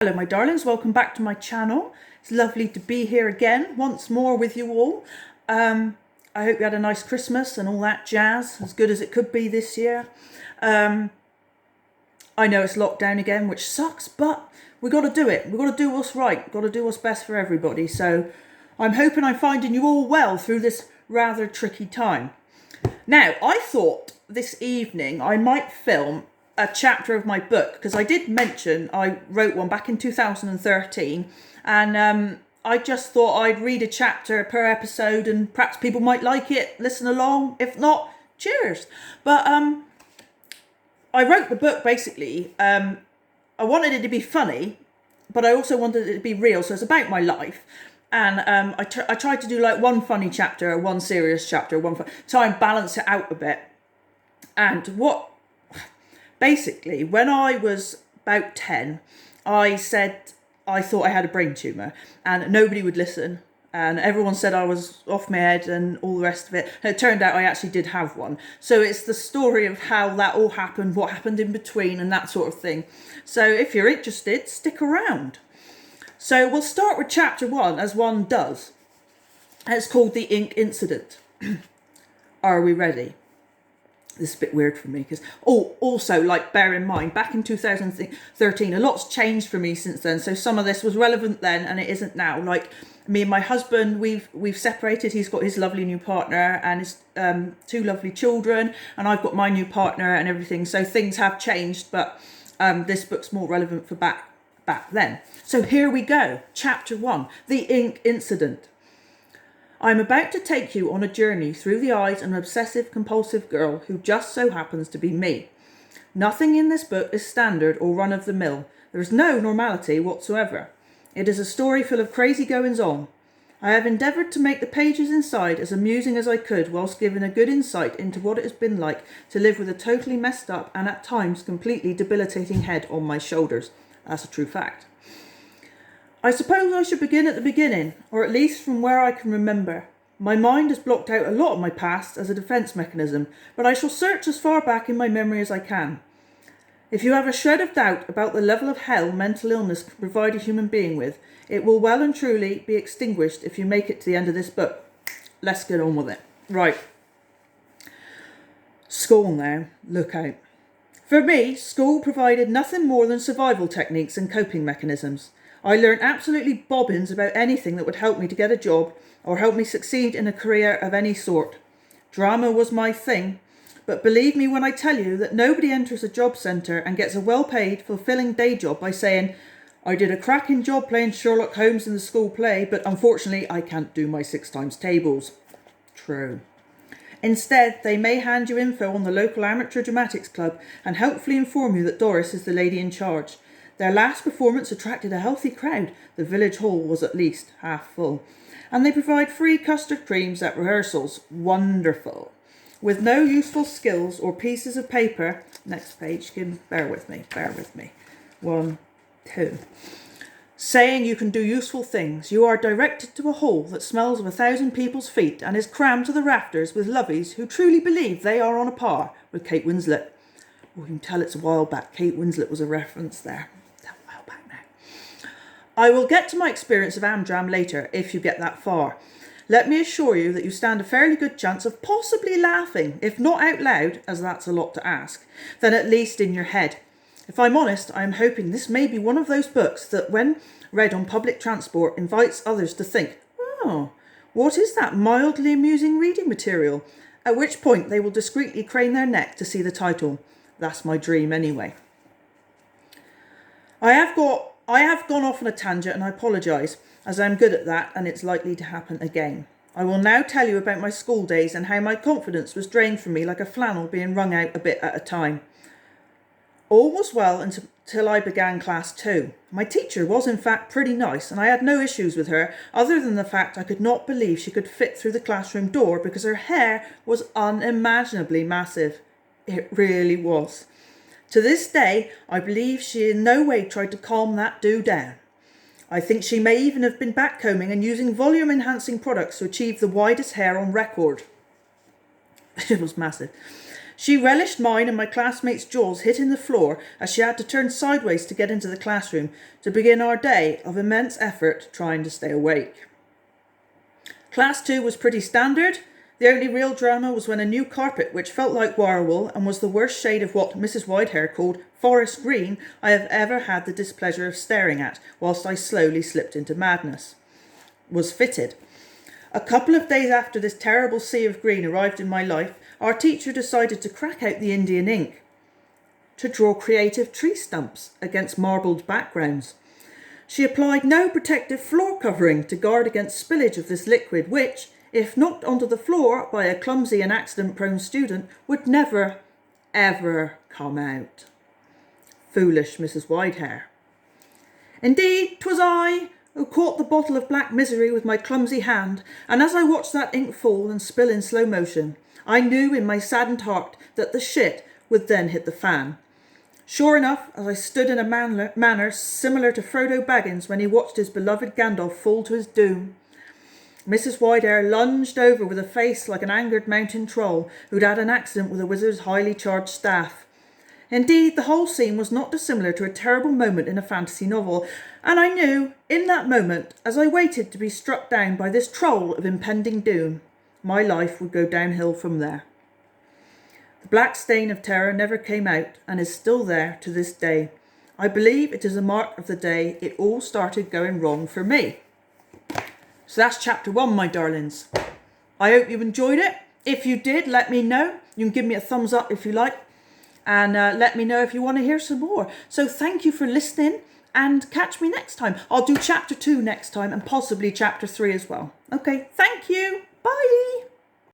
Hello my darlings, welcome back to my channel. It's lovely to be here again, once more with you all. I hope you had a nice Christmas and all that jazz, as good as it could be this year. I know it's lockdown again, which sucks, but we got to do it. We've got to do what's right, we've got to do what's best for everybody. So I'm hoping I'm finding you all well through this rather tricky time. Now, I thought this evening I might film a chapter of my book, because I did mention I wrote one back in 2013, and I just thought I'd read a chapter per episode and perhaps people might like it, listen along. If not, cheers. But I wrote the book basically, I wanted it to be funny, but I also wanted it to be real, so it's about my life. And I tried to do like one funny chapter, one serious chapter, try and balance it out a bit. And basically, when I was about 10, I said I thought I had a brain tumour and nobody would listen. And everyone said I was off my head and all the rest of it. And it turned out I actually did have one. So it's the story of how that all happened, what happened in between and that sort of thing. So if you're interested, stick around. So we'll start with chapter 1, as one does. It's called The Ink Incident. Are we ready? This is a bit weird for me because, also, like, bear in mind, back in 2013, a lot's changed for me since then. So some of this was relevant then and it isn't now. Like, me and my husband, we've separated. He's got his lovely new partner and his 2 lovely children, and I've got my new partner and everything. So things have changed, but this book's more relevant for back then. So here we go. Chapter 1, The Ink Incident. I'm about to take you on a journey through the eyes of an obsessive-compulsive girl who just so happens to be me. Nothing in this book is standard or run-of-the-mill. There is no normality whatsoever. It is a story full of crazy goings-on. I have endeavoured to make the pages inside as amusing as I could, whilst giving a good insight into what it has been like to live with a totally messed up and at times completely debilitating head on my shoulders. That's a true fact. I suppose I should begin at the beginning, or at least from where I can remember. My mind has blocked out a lot of my past as a defence mechanism, but I shall search as far back in my memory as I can. If you have a shred of doubt about the level of hell mental illness can provide a human being with, it will well and truly be extinguished if you make it to the end of this book. Let's get on with it. Right. School now. Look out. For me, school provided nothing more than survival techniques and coping mechanisms. I learned absolutely bobbins about anything that would help me to get a job or help me succeed in a career of any sort. Drama was my thing, but believe me when I tell you that nobody enters a job centre and gets a well-paid, fulfilling day job by saying, I did a cracking job playing Sherlock Holmes in the school play, but unfortunately I can't do my 6 times tables. True. Instead, they may hand you info on the local amateur dramatics club and helpfully inform you that Doris is the lady in charge. Their last performance attracted a healthy crowd. The village hall was at least half full. And they provide free custard creams at rehearsals. Wonderful. With no useful skills or pieces of paper. Next page, bear with me. 1, 2. Saying you can do useful things, you are directed to a hall that smells of 1,000 people's feet and is crammed to the rafters with lovies who truly believe they are on a par with Kate Winslet. Oh, you can tell it's a while back. Kate Winslet was a reference there. I will get to my experience of Amdram later, if you get that far. Let me assure you that you stand a fairly good chance of possibly laughing, if not out loud, as that's a lot to ask, then at least in your head. If I'm honest, I am hoping this may be one of those books that, when read on public transport, invites others to think, oh, what is that mildly amusing reading material? At which point they will discreetly crane their neck to see the title. That's my dream anyway. I have gone off on a tangent and I apologise, as I am good at that and it's likely to happen again. I will now tell you about my school days and how my confidence was drained from me like a flannel being wrung out a bit at a time. All was well until I began class 2. My teacher was in fact pretty nice and I had no issues with her other than the fact I could not believe she could fit through the classroom door because her hair was unimaginably massive. It really was. To this day, I believe she in no way tried to calm that do down. I think she may even have been backcombing and using volume-enhancing products to achieve the widest hair on record. It was massive. She relished mine and my classmates' jaws hitting the floor as she had to turn sideways to get into the classroom to begin our day of immense effort trying to stay awake. Class 2 was pretty standard. The only real drama was when a new carpet, which felt like warwool and was the worst shade of what Mrs. Whitehair called forest green I have ever had the displeasure of staring at whilst I slowly slipped into madness, was fitted. A couple of days after this terrible sea of green arrived in my life, our teacher decided to crack out the Indian ink to draw creative tree stumps against marbled backgrounds. She applied no protective floor covering to guard against spillage of this liquid which, if knocked onto the floor by a clumsy and accident-prone student, would never, ever come out. Foolish Mrs. Whitehair. Indeed, 'twas I who caught the bottle of black misery with my clumsy hand, and as I watched that ink fall and spill in slow motion, I knew in my saddened heart that the shit would then hit the fan. Sure enough, as I stood in a manner similar to Frodo Baggins when he watched his beloved Gandalf fall to his doom, Mrs. Whitehair lunged over with a face like an angered mountain troll who'd had an accident with a wizard's highly charged staff. Indeed, the whole scene was not dissimilar to a terrible moment in a fantasy novel, and I knew, in that moment, as I waited to be struck down by this troll of impending doom, my life would go downhill from there. The black stain of terror never came out and is still there to this day. I believe it is a mark of the day it all started going wrong for me. So that's chapter 1, my darlings. I hope you enjoyed it. If you did, let me know. You can give me a thumbs up if you like. And let me know if you want to hear some more. So thank you for listening and catch me next time. I'll do chapter 2 next time and possibly chapter 3 as well. Okay, thank you. Bye.